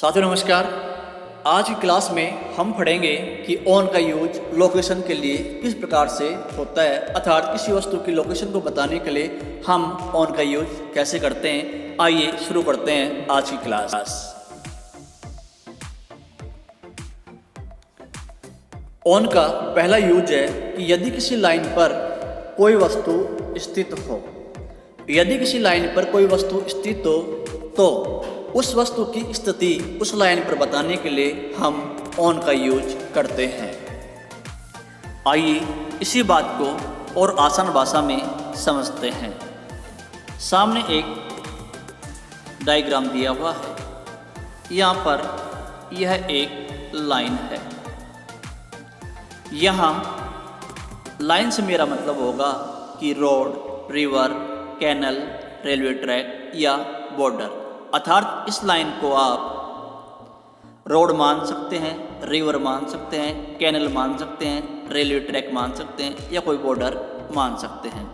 साथियों नमस्कार। आज की क्लास में हम पढ़ेंगे कि ऑन का यूज लोकेशन के लिए किस प्रकार से होता है, अर्थात किसी वस्तु की लोकेशन को बताने के लिए हम ऑन का यूज कैसे करते हैं। आइए शुरू करते हैं आज की क्लास। ऑन का पहला यूज है कि यदि किसी लाइन पर कोई वस्तु स्थित हो, यदि किसी लाइन पर कोई वस्तु स्थित हो तो उस वस्तु की स्थिति उस लाइन पर बताने के लिए हम ऑन का यूज करते हैं। आइए इसी बात को और आसान भाषा में समझते हैं। सामने एक डायग्राम दिया हुआ है। यहाँ पर यह एक लाइन है। यहाँ लाइन से मेरा मतलब होगा कि road, river, canal, railway track या बॉर्डर, अर्थात इस लाइन को आप रोड मान सकते हैं, रिवर मान सकते हैं, कैनल मान सकते हैं, रेलवे ट्रैक मान सकते हैं या कोई बॉर्डर मान सकते हैं।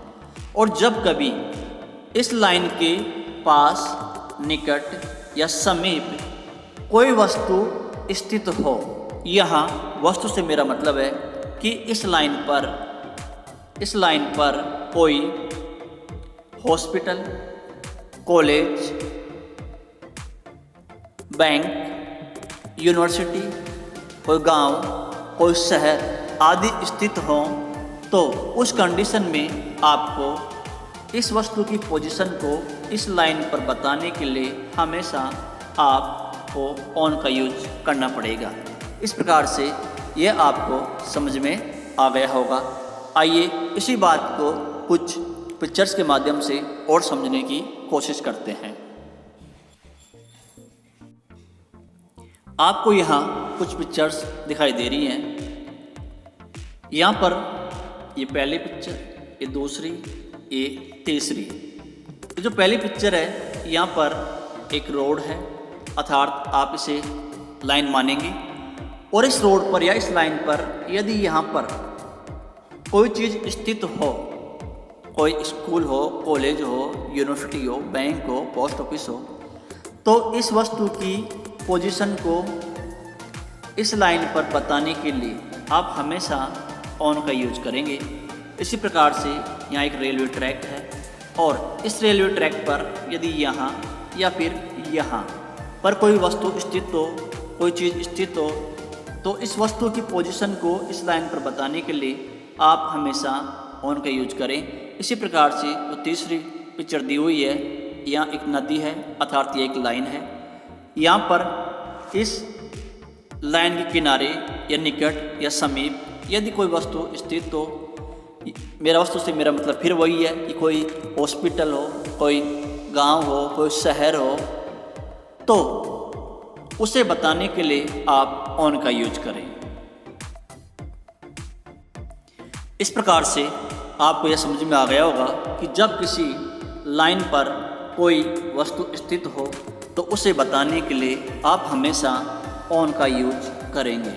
और जब कभी इस लाइन के पास, निकट या समीप कोई वस्तु स्थित हो, यहाँ वस्तु से मेरा मतलब है कि इस लाइन पर कोई हॉस्पिटल, कॉलेज, बैंक, यूनिवर्सिटी, कोई गांव, कोई शहर आदि स्थित हों तो उस कंडीशन में आपको इस वस्तु की पोजीशन को इस लाइन पर बताने के लिए हमेशा आपको ऑन का यूज करना पड़ेगा। इस प्रकार से यह आपको समझ में आ गया होगा। आइए इसी बात को कुछ पिक्चर्स के माध्यम से और समझने की कोशिश करते हैं। आपको यहाँ कुछ पिक्चर्स दिखाई दे रही हैं। यहाँ पर ये पहली पिक्चर, ये दूसरी, ये तीसरी। जो पहली पिक्चर है, यहाँ पर एक रोड है, अर्थात आप इसे लाइन मानेंगे। और इस रोड पर या इस लाइन पर यदि यहाँ पर कोई चीज़ स्थित हो, कोई स्कूल हो, कॉलेज हो, यूनिवर्सिटी हो, बैंक हो, पोस्ट ऑफिस हो, तो इस वस्तु की पोजीशन को इस लाइन पर बताने के लिए आप हमेशा ऑन का यूज करेंगे। इसी प्रकार से यहाँ एक रेलवे ट्रैक है और इस रेलवे ट्रैक पर यदि यहाँ या फिर यहाँ पर कोई वस्तु स्थित हो, कोई चीज़ स्थित हो, तो इस वस्तु की पोजीशन को इस लाइन पर बताने के लिए आप हमेशा ऑन का यूज करें। इसी प्रकार से जो तीसरी पिक्चर दी हुई है, यहाँ एक नदी है, अर्थात ये एक लाइन है। यहाँ पर इस लाइन के किनारे या निकट या समीप यदि कोई वस्तु स्थित हो, मेरा वस्तु से मेरा मतलब फिर वही है कि कोई हॉस्पिटल हो, कोई गांव हो, कोई शहर हो, तो उसे बताने के लिए आप ऑन का यूज करें। इस प्रकार से आपको यह समझ में आ गया होगा कि जब किसी लाइन पर कोई वस्तु स्थित हो तो उसे बताने के लिए आप हमेशा ऑन का यूज करेंगे।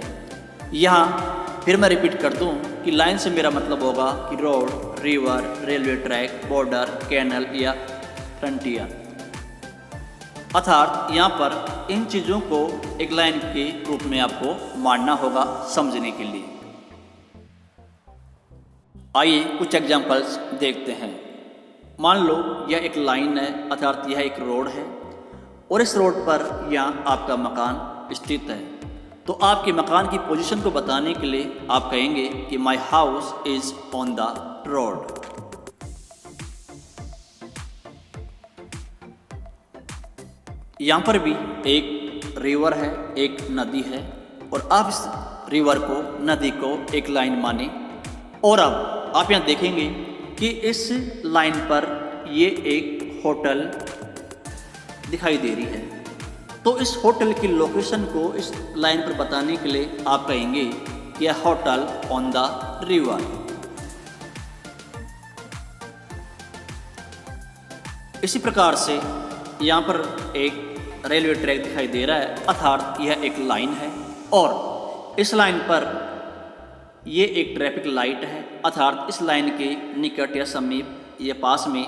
यहाँ फिर मैं रिपीट कर दूँ कि लाइन से मेरा मतलब होगा कि road, river, railway track, border, canal या फ्रंटियर, अर्थात यहाँ पर इन चीज़ों को एक लाइन के रूप में आपको मानना होगा समझने के लिए। आइए कुछ एग्जाम्पल्स देखते हैं। मान लो यह एक लाइन है, अर्थात यह एक रोड है और इस रोड पर यहाँ आपका मकान स्थित है। तो आपके मकान की पोजीशन को बताने के लिए आप कहेंगे कि my house is on the road. यहाँ पर भी एक रिवर है, एक नदी है और आप इस रिवर को, नदी को एक लाइन माने। और अब आप यहाँ देखेंगे कि इस लाइन पर ये एक होटल दिखाई दे रही है। तो इस होटल की लोकेशन को इस लाइन पर बताने के लिए आप कहेंगे कि यह होटल ऑन द रिवर। इसी प्रकार से यहाँ पर एक रेलवे ट्रैक दिखाई दे रहा है, अर्थात यह एक लाइन है और इस लाइन पर ये एक ट्रैफिक लाइट है, अर्थात इस लाइन के निकट या समीप या पास में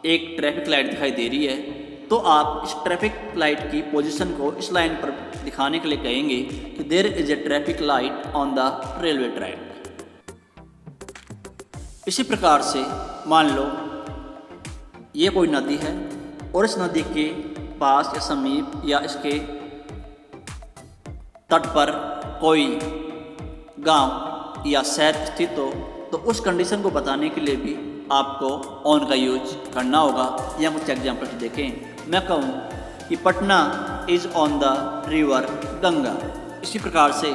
एक ट्रैफिक लाइट दिखाई दे रही है। तो आप इस ट्रैफिक लाइट की पोजीशन को इस लाइन पर दिखाने के लिए कहेंगे कि there is a traffic light on the railway track. इसी प्रकार से मान लो ये कोई नदी है और इस नदी के पास या समीप या इसके तट पर कोई गांव या शहर स्थित हो, तो उस कंडीशन को बताने के लिए भी आपको ऑन का यूज करना होगा। यहाँ कुछ एग्जाम्पल्स देखें। मैं कहूँ कि Patna is on the river Ganga, इसी प्रकार से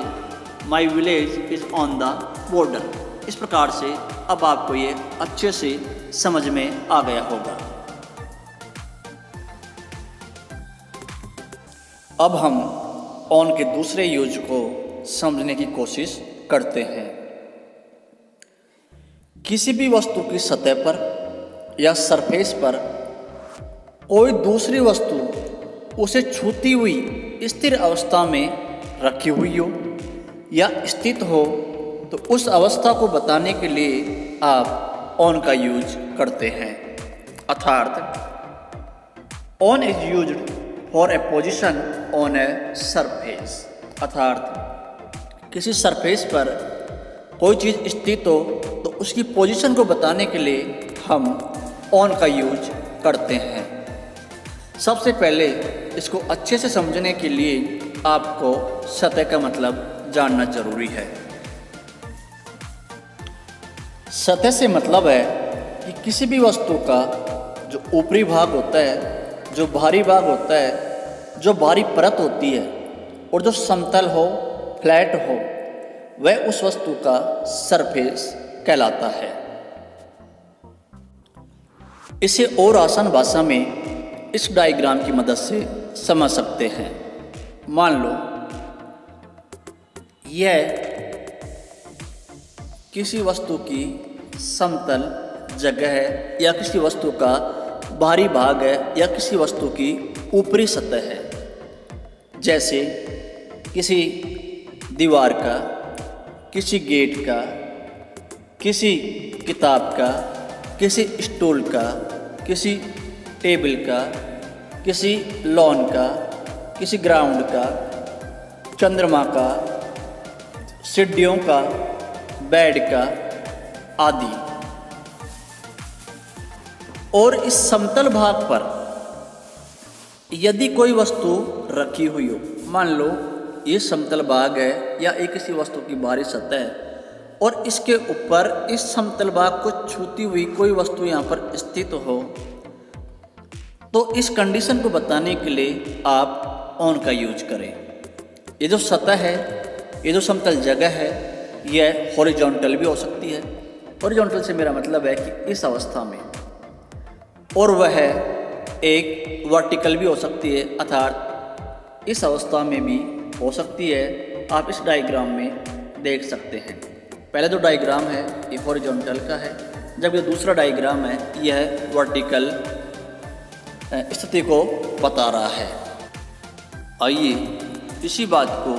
my village is on the border. इस प्रकार से अब आपको ये अच्छे से समझ में आ गया होगा। अब हम ऑन के दूसरे यूज को समझने की कोशिश करते हैं। किसी भी वस्तु की सतह पर या सरफेस पर कोई दूसरी वस्तु उसे छूती हुई स्थिर अवस्था में रखी हुई हो या स्थित हो, तो उस अवस्था को बताने के लिए आप ऑन का यूज करते हैं। अर्थात on is used for a position on a surface. अर्थात किसी सरफेस पर कोई चीज़ स्थित हो तो उसकी पोजीशन को बताने के लिए हम ऑन का यूज करते हैं। सबसे पहले इसको अच्छे से समझने के लिए आपको सतह का मतलब जानना जरूरी है। सतह से मतलब है कि किसी भी वस्तु का जो ऊपरी भाग होता है, जो बाहरी भाग होता है, जो बाहरी परत होती है और जो समतल हो, फ्लैट हो, वह उस वस्तु का सरफेस कहलाता है। इसे और आसान भाषा में इस डायग्राम की मदद से समझ सकते हैं। मान लो यह किसी वस्तु की समतल जगह है या किसी वस्तु का बाहरी भाग है या किसी वस्तु की ऊपरी सतह है। जैसे किसी दीवार का, किसी गेट का, किसी किताब का, किसी स्टूल का, किसी टेबल का, किसी लॉन का, किसी ग्राउंड का, चंद्रमा का, सीढ़ियों का, बेड का आदि। और इस समतल भाग पर यदि कोई वस्तु रखी हुई हो, मान लो ये समतल भाग है या एक किसी वस्तु की बाहरी सतह है और इसके ऊपर इस समतल भाग को छूती हुई कोई वस्तु यहाँ पर स्थित हो, तो इस कंडीशन को बताने के लिए आप ऑन का यूज करें। ये जो सतह है, ये जो समतल जगह है, यह हॉरिजॉन्टल भी हो सकती है। हॉरिजॉन्टल से मेरा मतलब है कि इस अवस्था में, और वह एक वर्टिकल भी हो सकती है, अर्थात इस अवस्था में भी हो सकती है। आप इस डायग्राम में देख सकते हैं। पहले जो डायग्राम है ये हॉरिजॉन्टल का है, जबकि दूसरा डायग्राम है यह वर्टिकल स्थिति को बता रहा है। आइए इसी बात को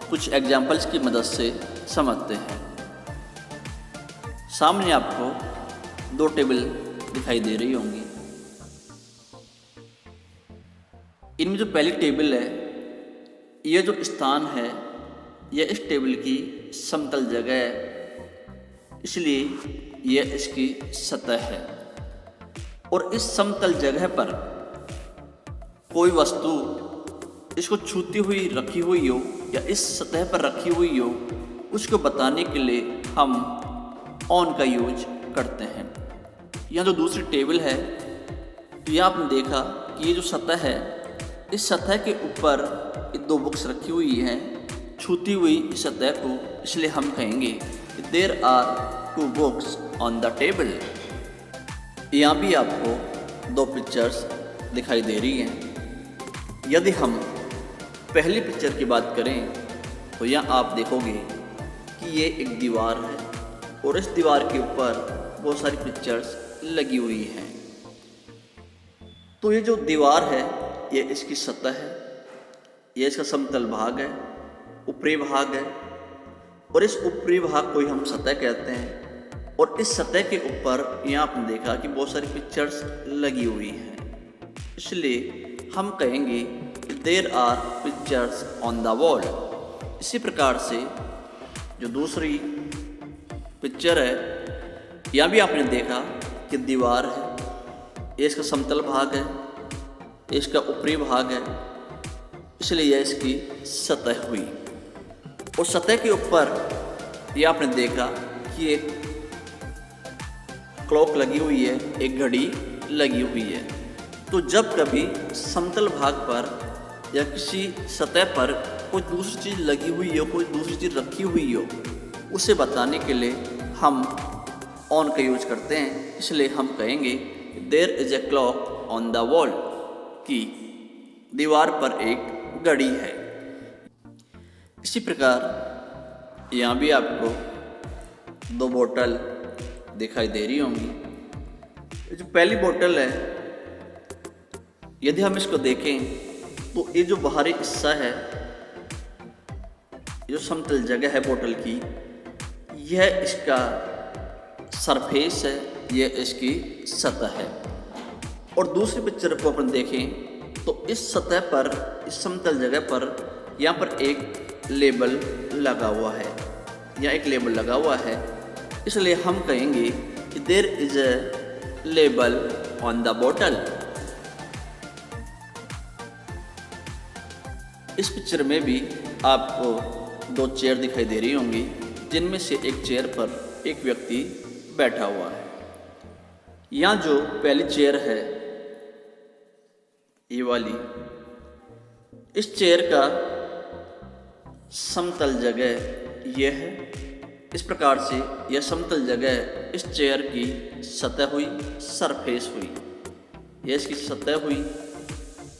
कुछ एग्जाम्पल्स की मदद से समझते हैं। सामने आपको दो टेबल दिखाई दे रही होंगी। इनमें जो पहली टेबल है, यह जो स्थान है यह इस टेबल की समतल जगह है, इसलिए यह इसकी सतह है। और इस समतल जगह पर कोई वस्तु इसको छूती हुई रखी हुई हो या इस सतह पर रखी हुई हो, उसको बताने के लिए हम ऑन का यूज करते हैं। यहाँ जो दूसरी टेबल है, तो यहाँ आपने देखा कि ये जो सतह है, इस सतह के ऊपर ये दो बुक्स रखी हुई हैं छूती हुई इस सतह को, इसलिए हम कहेंगे कि there are two books on the table. यहाँ भी आपको दो पिक्चर्स दिखाई दे रही हैं। यदि हम पहली पिक्चर की बात करें तो यहाँ आप देखोगे कि ये एक दीवार है और इस दीवार के ऊपर बहुत सारी पिक्चर्स लगी हुई हैं। तो ये जो दीवार है ये इसकी सतह है, ये इसका समतल भाग है, ऊपरी भाग है, और इस ऊपरी भाग को ही हम सतह कहते हैं। और इस सतह के ऊपर यहाँ आपने देखा कि बहुत सारी पिक्चर्स लगी हुई हैं। इसलिए हम कहेंगे there are pictures on the wall. इसी प्रकार से जो दूसरी पिक्चर है, यहाँ भी आपने देखा कि दीवार है, ये इसका समतल भाग है, ये इसका ऊपरी भाग है, इसलिए यह इसकी सतह हुई। और सतह के ऊपर ये आपने देखा कि एक क्लॉक लगी हुई है, एक घड़ी लगी हुई है। तो जब कभी समतल भाग पर या किसी सतह पर कोई दूसरी चीज़ लगी हुई हो, कोई दूसरी चीज़ रखी हुई हो, उसे बताने के लिए हम ऑन का यूज करते हैं। इसलिए हम कहेंगे there is a clock on the wall, कि दीवार पर एक घड़ी है। इसी प्रकार यहाँ भी आपको दो बोतल दिखाई दे रही होंगी। जो पहली बोतल है, यदि हम इसको देखें तो ये जो बाहरी हिस्सा है, जो समतल जगह है बोतल की, यह इसका सरफेस है, यह इसकी सतह है। और दूसरी पिक्चर को अपन देखें तो इस सतह पर, इस समतल जगह पर यहाँ पर एक लेबल लगा हुआ है, या एक लेबल लगा हुआ है। इसलिए हम कहेंगे कि there is a label on the bottle. इस पिक्चर में भी आपको दो चेयर दिखाई दे रही होंगी, जिनमें से एक चेयर पर एक व्यक्ति बैठा हुआ है। यहाँ जो पहली चेयर है, ये वाली, इस चेयर का समतल जगह यह है। इस प्रकार से यह समतल जगह इस चेयर की सतह हुई, सरफेस हुई, यह इसकी सतह हुई।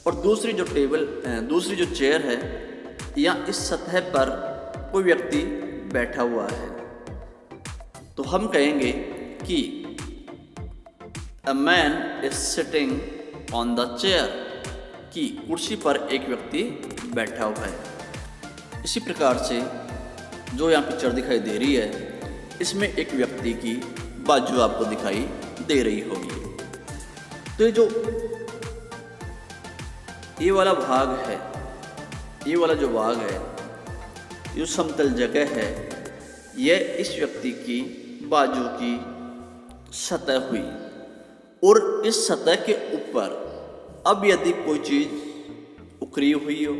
और दूसरी जो चेयर है, यहाँ इस सतह पर कोई व्यक्ति बैठा हुआ है। तो हम कहेंगे कि a man is sitting on the chair, कि कुर्सी पर एक व्यक्ति बैठा हुआ है। इसी प्रकार से जो यहाँ पिक्चर दिखाई दे रही है, इसमें एक व्यक्ति की बाजू आपको दिखाई दे रही होगी। तो ये वाला भाग है, ये वाला जो भाग है, जो समतल जगह है, यह इस व्यक्ति की बाजू की सतह हुई। और इस सतह के ऊपर अब यदि कोई चीज उकरी हुई हो,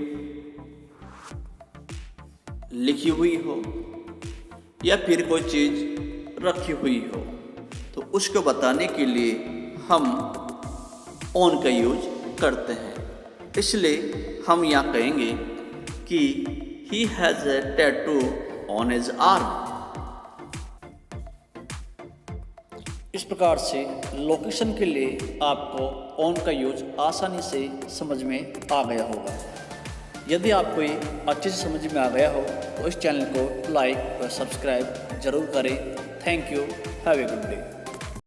लिखी हुई हो, या फिर कोई चीज रखी हुई हो, तो उसको बताने के लिए हम ऑन का यूज करते हैं। इसलिए हम यहाँ कहेंगे कि he has a tattoo on his arm. इस प्रकार से लोकेशन के लिए आपको ऑन का यूज आसानी से समझ में आ गया होगा। यदि आपको ये अच्छे से समझ में आ गया हो तो इस चैनल को लाइक और सब्सक्राइब जरूर करें। Thank you. Have a good day.